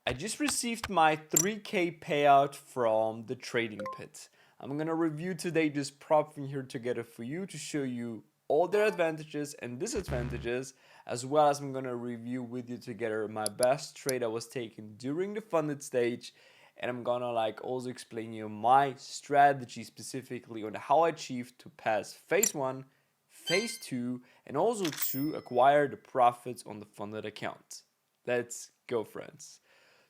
I just received my 3K payout from the trading pit. I'm gonna review today this Propfirm here together for you to show you all their advantages and disadvantages, as well as I'm gonna review with you together my best trade I was taken during the funded stage, and I'm gonna also explain you my strategy specifically on how I achieved to pass phase 1, phase 2, and also to acquire the profits on the funded account. Let's go, friends.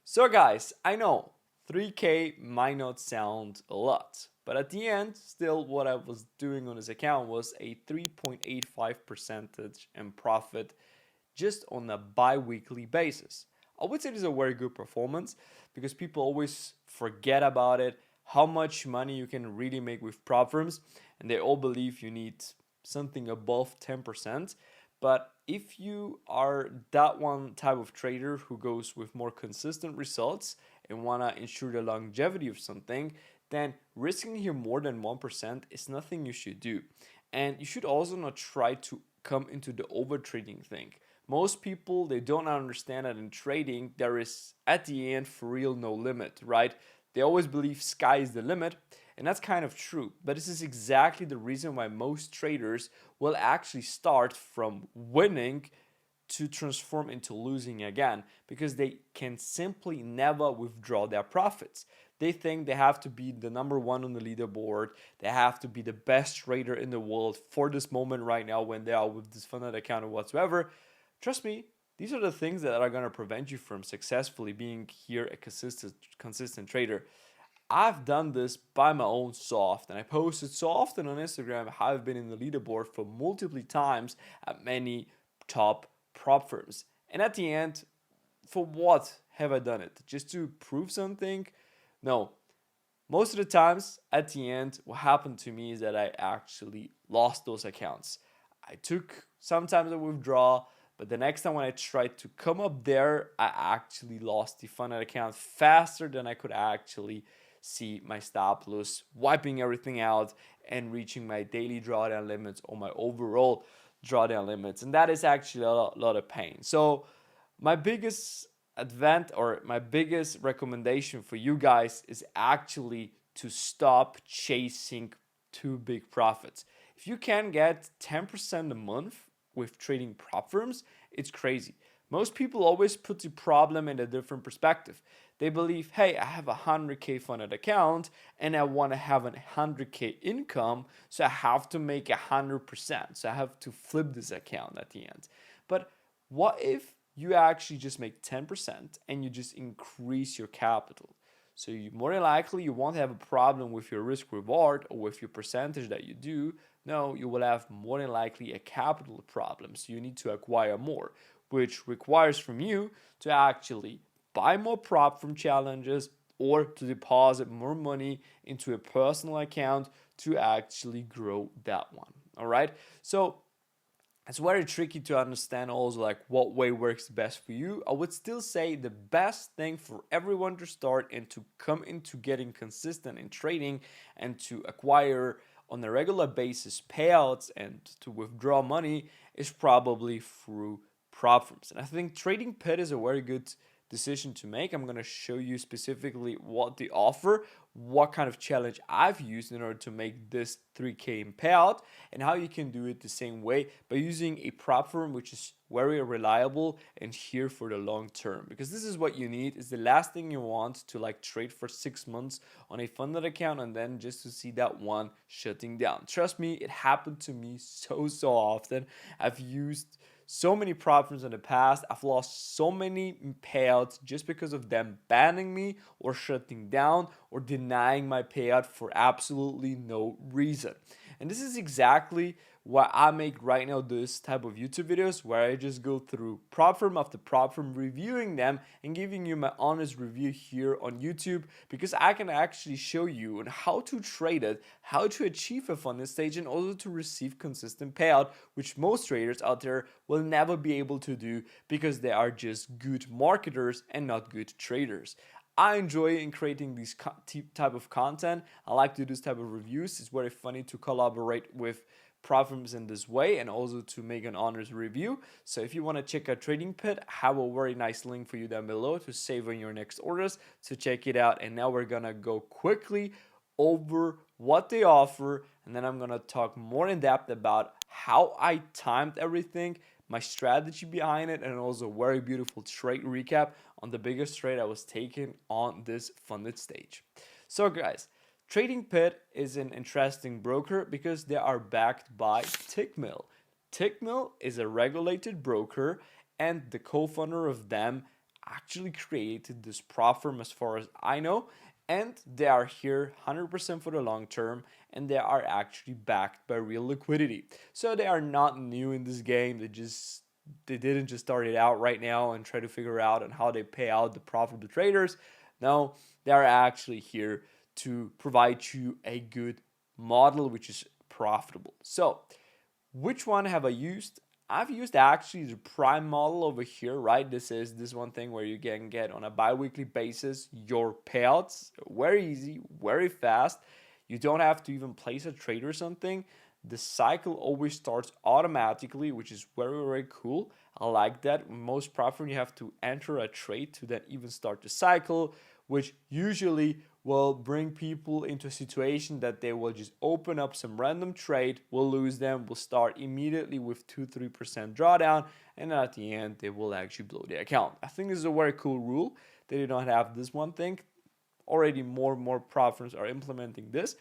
So guys, I know 3K might not sound a lot, but at the end, still what I was doing on this account was a 3.85% in profit just on a bi-weekly basis. I would say this is a very good performance because people always forget about it, how much money you can really make with prop firms, and they all believe you need something above 10%. But if you are that one type of trader who goes with more consistent results and want to ensure the longevity of something, then risking here more than 1% is nothing you should do. And you should also not try to come into the over trading thing. Most people, they don't understand that in trading there is at the end for real no limit, right? They always believe sky is the limit, and that's kind of true. But this is exactly the reason why most traders will actually start from winning to transform into losing again, because they can simply never withdraw their profits. They think they have to be the number one on the leaderboard. They have to be the best trader in the world for this moment right now when they are with this funded account or whatsoever. Trust me, these are the things that are going to prevent you from successfully being here a consistent trader. I've done this by my own so often. I posted so often on Instagram how I've been in the leaderboard for multiple times at many top prop firms. And at the end, for what have I done it? Just to prove something? No. Most of the times, at the end, what happened to me is that I actually lost those accounts. I took sometimes a withdraw, but the next time when I tried to come up there, I actually lost the funded account faster than I could actually see my stop loss, wiping everything out and reaching my daily drawdown limits or my overall drawdown limits. And that is actually a lot of pain. So my biggest my biggest recommendation for you guys is actually to stop chasing too big profits. If you can get 10% a month with trading prop firms, it's crazy. Most people always put the problem in a different perspective. They believe, hey, I have a 100K funded account and I want to have a 100K income, so I have to make 100%. So I have to flip this account at the end. But what if you actually just make 10% and you just increase your capital? So you more than likely you won't have a problem with your risk reward or with your percentage that you do. No, you will have more than likely a capital problem. So you need to acquire more, which requires from you to actually buy more prop from challenges or to deposit more money into a personal account to actually grow that one. All right. So it's very tricky to understand also what way works best for you. I would still say the best thing for everyone to start and to come into getting consistent in trading and to acquire on a regular basis payouts and to withdraw money is probably through prop firms. And I think Trading Pit is a very good decision to make. I'm going to show you specifically what they offer, what kind of challenge I've used in order to make this 3K in payout, and how you can do it the same way by using a prop firm which is very reliable and here for the long term. Because this is what you need. Is the last thing you want to trade for 6 months on a funded account and then just to see that one shutting down. Trust me, it happened to me so often. I've used so many prop firms in the past. I've lost so many payouts just because of them banning me or shutting down or denying my payout for absolutely no reason. And this is exactly why I make right now this type of YouTube videos where I just go through prop firm after prop firm, reviewing them and giving you my honest review here on YouTube, because I can actually show you on how to trade it, how to achieve a funded stage, and also to receive consistent payout, which most traders out there will never be able to do because they are just good marketers and not good traders. I enjoy in creating these type of content. I like to do this type of reviews. It's very funny to collaborate with Propfirms in this way and also to make an honest review. So if you want to check out Trading Pit, I have a very nice link for you down below to save on your next orders. So check it out. And now we're gonna go quickly over what they offer, and then I'm gonna talk more in depth about how I timed everything, my strategy behind it, and also a very beautiful trade recap on the biggest trade I was taking on this funded stage. So guys, Trading Pit is an interesting broker because they are backed by Tickmill. Tickmill is a regulated broker, and the co-founder of them actually created this Propfirm as far as I know, and they are here 100% for the long term, and they are actually backed by real liquidity. So they are not new in this game. They didn't just start it out right now and try to figure out on how they pay out the profitable traders. No, they are actually here to provide you a good model which is profitable. So which one have I used? I've used actually the prime model over here, right? This is this one thing where you can get on a bi-weekly basis your payouts. Very easy, very fast. You don't have to even place a trade or something. The cycle always starts automatically, which is very, very cool. I like that. Most Propfirm, you have to enter a trade to then even start the cycle, which usually will bring people into a situation that they will just open up some random trade, will lose them, will start immediately with 2-3% drawdown, and at the end they will actually blow the account. I think this is a very cool rule. They do not have this one thing. Already more and more Propfirms are implementing this,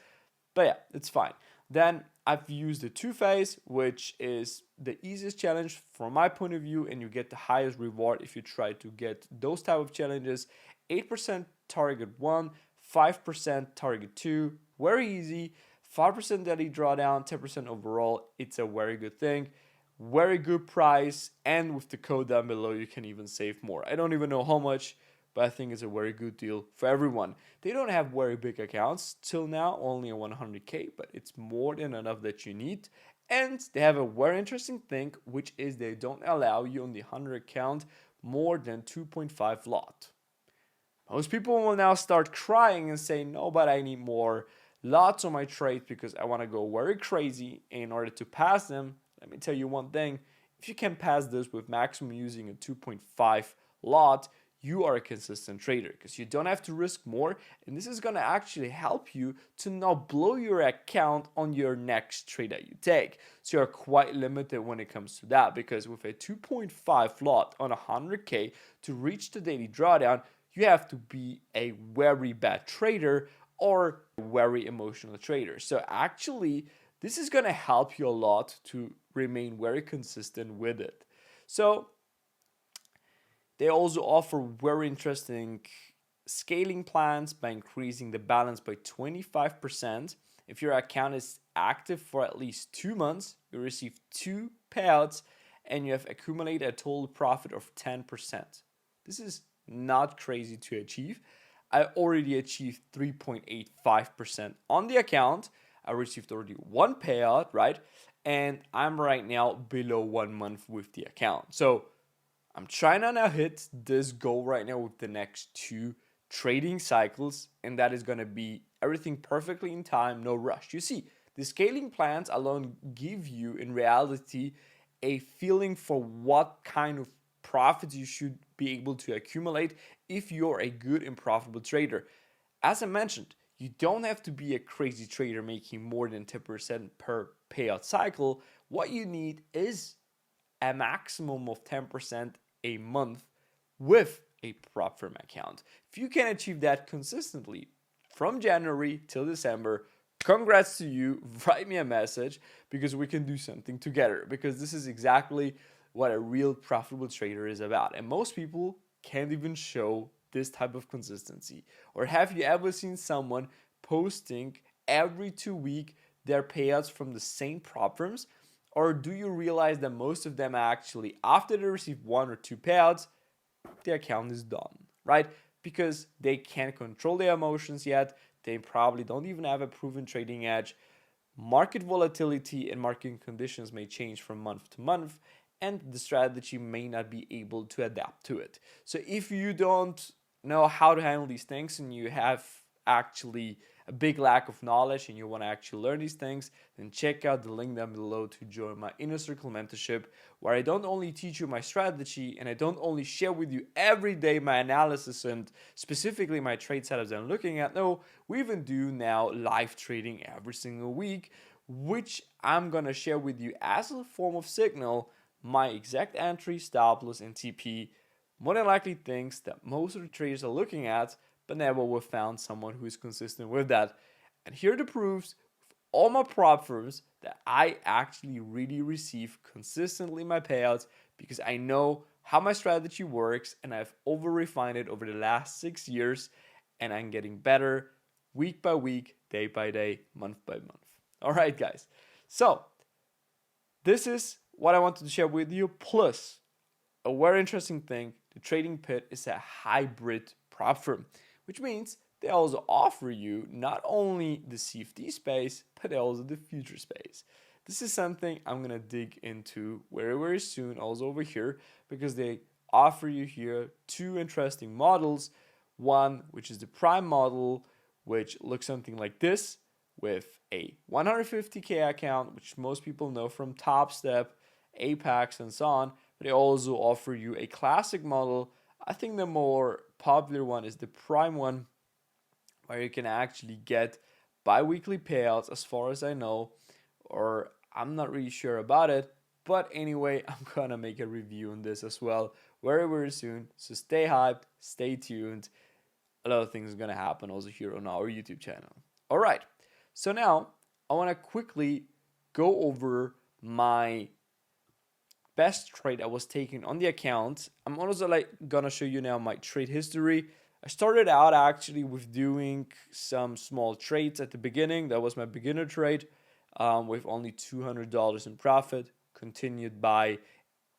but yeah, it's fine. Then I've used the two-phase, which is the easiest challenge from my point of view, and you get the highest reward if you try to get those type of challenges. 8% target 1, 5% target 2, very easy. 5% daily drawdown, 10% overall. It's a very good thing. Very good price, and with the code down below, you can even save more. I don't even know how much, but I think it's a very good deal for everyone. They don't have very big accounts till now, only a 100K, but it's more than enough that you need. And they have a very interesting thing, which is they don't allow you on the 100 account more than 2.5 lot. Most people will now start crying and say, no, but I need more lots on my trades because I want to go very crazy in order to pass them. Let me tell you one thing. If you can pass this with maximum using a 2.5 lot, you are a consistent trader because you don't have to risk more, and this is going to actually help you to not blow your account on your next trade that you take. So you're quite limited when it comes to that, because with a 2.5 lot on 100K to reach the daily drawdown, you have to be a very bad trader or a very emotional trader. So actually, this is going to help you a lot to remain very consistent with it. So they also offer very interesting scaling plans by increasing the balance by 25%. If your account is active for at least 2 months, you receive 2 payouts and you have accumulated a total profit of 10%. This is not crazy to achieve. I already achieved 3.85% on the account. I received already 1 payout, right? And I'm right now below 1 month with the account. So I'm trying to now hit this goal right now with the next 2 trading cycles, and that is going to be everything perfectly in time, no rush. You see, the scaling plans alone give you in reality a feeling for what kind of profits you should be able to accumulate if you're a good and profitable trader. As I mentioned, you don't have to be a crazy trader making more than 10% per payout cycle. What you need is a maximum of 10% a month with a Propfirm account. If you can achieve that consistently from January till December, congrats to you. Write me a message because we can do something together, because this is exactly what a real profitable trader is about. And most people can't even show this type of consistency. Or have you ever seen someone posting every 2 weeks their payouts from the same Propfirms? Or do you realize that most of them actually, after they receive 1 or 2 payouts, their account is done, right? Because they can't control their emotions yet. They probably don't even have a proven trading edge. Market volatility and market conditions may change from month to month, and the strategy may not be able to adapt to it. So if you don't know how to handle these things and you have actually a big lack of knowledge and you want to actually learn these things, then check out the link down below to join my Inner Circle mentorship, where I don't only teach you my strategy and I don't only share with you every day my analysis and specifically my trade setups that I'm looking at. No, we even do now live trading every single week, which I'm gonna share with you as a form of signal my exact entry, stop loss, and TP. More than likely things that most of the traders are looking at, but never will found someone who is consistent with that. And here are the proofs of all my prop firms that I actually really receive consistently my payouts because I know how my strategy works and I've over refined it over the last 6 years and I'm getting better week by week, day by day, month by month. All right, guys. So this is what I wanted to share with you. Plus, a very interesting thing, the Trading Pit is a hybrid prop firm, which means they also offer you not only the CFD space, but also the future space. This is something I'm gonna dig into very, very soon, also over here, because they offer you here two interesting models. One, which is the Prime model, which looks something like this, with a 150K account, which most people know from Top Step, Apex, and so on. But they also offer you a classic model. I think the more popular one is the Prime one, where you can actually get bi-weekly payouts as far as I know, or I'm not really sure about it. But anyway, I'm gonna make a review on this as well very, very soon. So stay hyped, stay tuned. A lot of things are gonna happen also here on our YouTube channel. All right, so now I wanna quickly go over my best trade I was taking on the account. I'm also gonna show you now my trade history. I started out actually with doing some small trades at the beginning. That was my beginner trade with only $200 in profit, continued by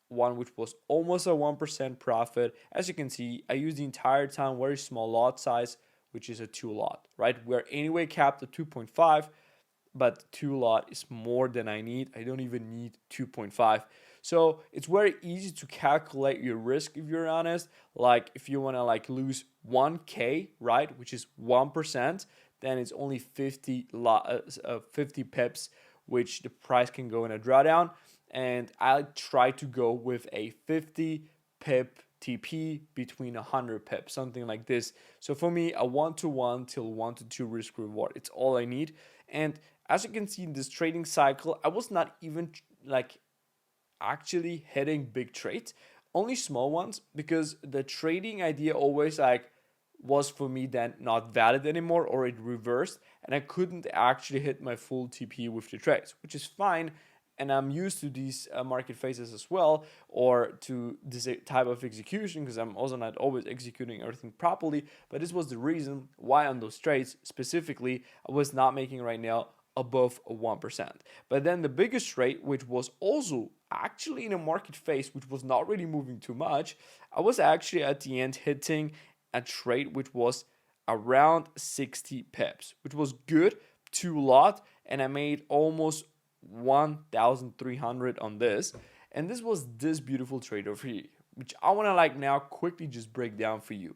one which was almost a 1% profit. As you can see, I used the entire time very small lot size, which is a 2 lot, right? We're anyway capped at 2.5, but 2 lot is more than I need. I don't even need 2.5. So it's very easy to calculate your risk if you're honest. Like if you want to lose 1K, right, which is 1%, then it's only 50 pips, which the price can go in a drawdown. And I try to go with a 50 pip TP between 100 pips, something like this. So for me, a 1-to-1 till 1-to-2 risk reward, it's all I need. And as you can see in this trading cycle, I was not even actually hitting big trades, only small ones, because the trading idea always was for me then not valid anymore, or it reversed and I couldn't actually hit my full TP with the trades, which is fine. And I'm used to these market phases as well, or to this type of execution, because I'm also not always executing everything properly. But this was the reason why on those trades specifically, I was not making right now above 1%. But then the biggest trade, which was also actually in a market phase, which was not really moving too much, I was actually at the end hitting a trade which was around 60 pips, which was good, 2 lot, and I made almost 1,300 on this. And this was this beautiful trade over here, which I want to now quickly just break down for you.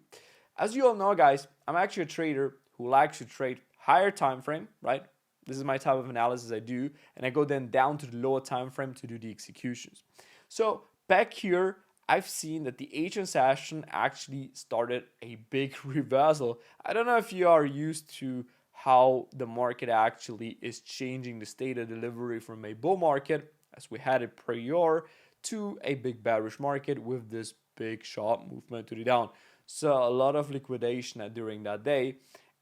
As you all know, guys, I'm actually a trader who likes to trade higher time frame, right? This is my type of analysis I do, and I go then down to the lower time frame to do the executions. So back here, I've seen that the Asian session actually started a big reversal. I don't know if you are used to how the market actually is changing the state of delivery from a bull market, as we had it prior, to a big bearish market with this big sharp movement to the down. So a lot of liquidation during that day.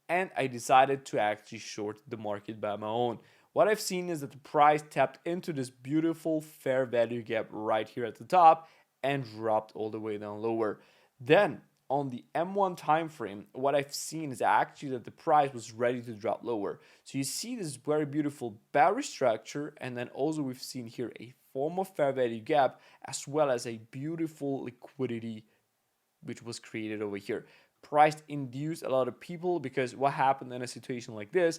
And I decided to actually short the market by my own. What I've seen is that the price tapped into this beautiful fair value gap right here at the top and dropped all the way down lower. Then on the M1 time frame, what I've seen is actually that the price was ready to drop lower. So you see this very beautiful bearish structure, and then also we've seen here a form of fair value gap as well as a beautiful liquidity which was created over here. Price induced a lot of people, because what happened in a situation like this,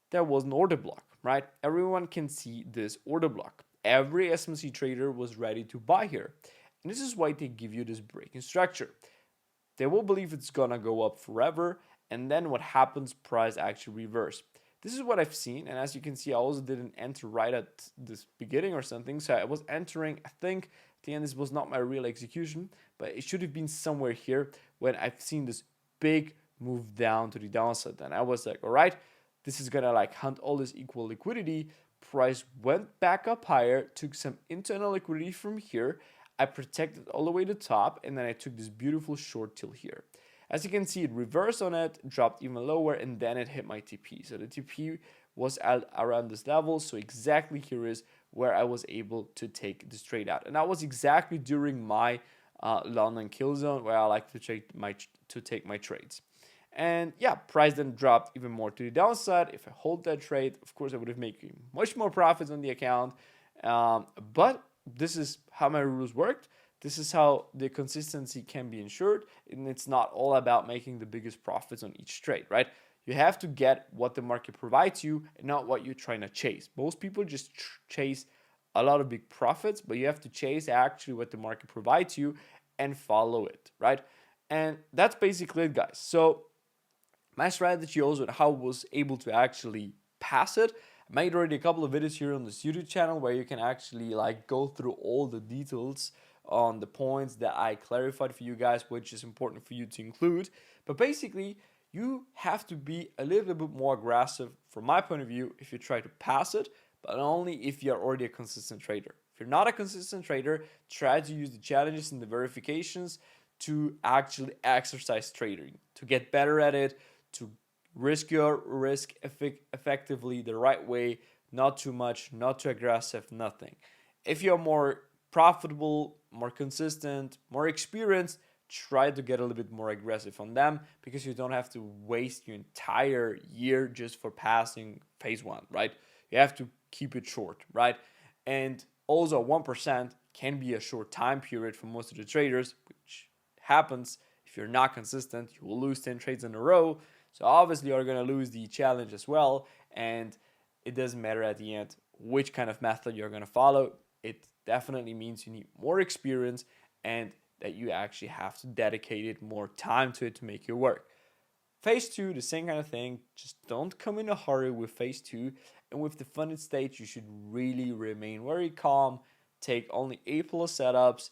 there was an order block, right? Everyone can see this order block. Every SMC trader was ready to buy here. And this is why they give you this breaking structure. They will believe it's gonna go up forever, and then what happens, price actually reverse. This is what I've seen, and as you can see, I also didn't enter right at this beginning or something, so I was entering, I think at the end this was not my real execution, but it should have been somewhere here when I've seen this big move down to the downside. And I was like, all right, this is gonna like hunt all this equal liquidity. Price went back up higher, took some internal liquidity from here. I protected all the way to the top, and then I took this beautiful short till here. As you can see, it reversed on it, dropped even lower, and then it hit my TP. So the TP was at around this level. So exactly here is where I was able to take this trade out. And that was exactly during my London kill zone where I like to take my trades. And yeah, price then dropped even more to the downside. If I hold that trade, of course, I would have made much more profits on the account. But this is how my rules worked. This is how the consistency can be ensured. And it's not all about making the biggest profits on each trade, right? You have to get what the market provides you and not what you're trying to chase. Most people just chase a lot of big profits, but you have to chase actually what the market provides you and follow it, right? And that's basically it, guys. So my strategy also, how I was able to actually pass it. I made already a couple of videos here on this YouTube channel where you can actually like go through all the details on the points that I clarified for you guys, which is important for you to include. But basically, you have to be a little bit more aggressive from my point of view if you try to pass it, but only if you're already a consistent trader. If you're not a consistent trader, try to use the challenges and the verifications to actually exercise trading, to get better at it, to risk your risk effectively the right way, not too much, not too aggressive, nothing. If you're more profitable, more consistent, more experienced, try to get a little bit more aggressive on them because you don't have to waste your entire year just for passing phase one, right? You have to keep it short, right? And also 1% can be a short time period for most of the traders, which happens if you're not consistent. You will lose 10 trades in a row. So obviously you're going to lose the challenge as well. And it doesn't matter at the end which kind of method you're going to follow. It definitely means you need more experience and that you actually have to dedicate it more time to it to make it work. Phase 2, the same kind of thing. Just don't come in a hurry with phase 2. And with the funded stage, you should really remain very calm. Take only A+ setups.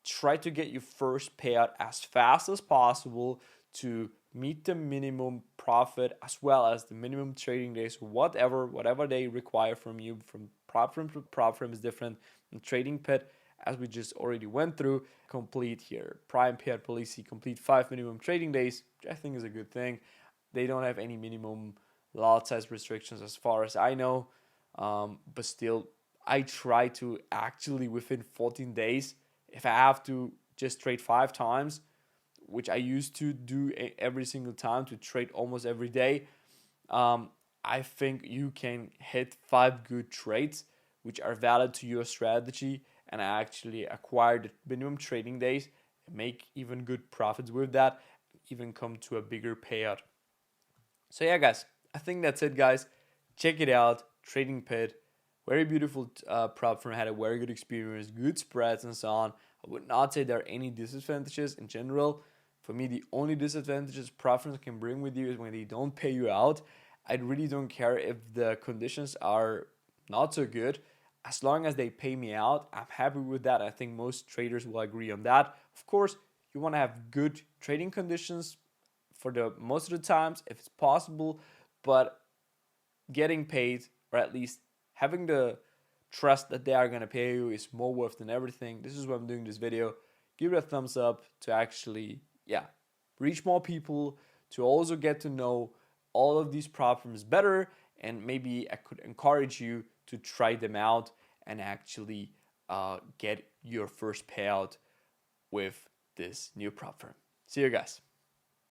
Try to get your first payout as fast as possible to meet the minimum profit as well as the minimum trading days, whatever they require from you. From Propfirm to Propfirm is different. And trading pit, as we just already went through, complete here. Prime payout policy, complete 5 minimum trading days, which I think is a good thing. They don't have any minimum lot size restrictions as far as I know. But still, I try to actually within 14 days, if I have to just trade 5 times, which I used to do every single time to trade almost every day, I think you can hit 5 good trades which are valid to your strategy, and I actually acquired the minimum trading days, make even good profits with that, even come to a bigger payout. So yeah, guys, I think that's it, guys. Check it out. Trading Pit, very beautiful Propfirm, had a very good experience, good spreads and so on. I would not say there are any disadvantages in general. For me, the only disadvantages Propfirms can bring with you is when they don't pay you out. I really don't care if the conditions are not so good. As long as they pay me out, I'm happy with that. I think most traders will agree on that. Of course, you want to have good trading conditions for the most of the times if it's possible, but getting paid, or at least having the trust that they are going to pay you, is more worth than everything. This is why I'm doing this video. Give it a thumbs up to actually, reach more people, to also get to know all of these problems better, and maybe I could encourage you to try them out and actually get your first payout with this new Propfirm. See you guys.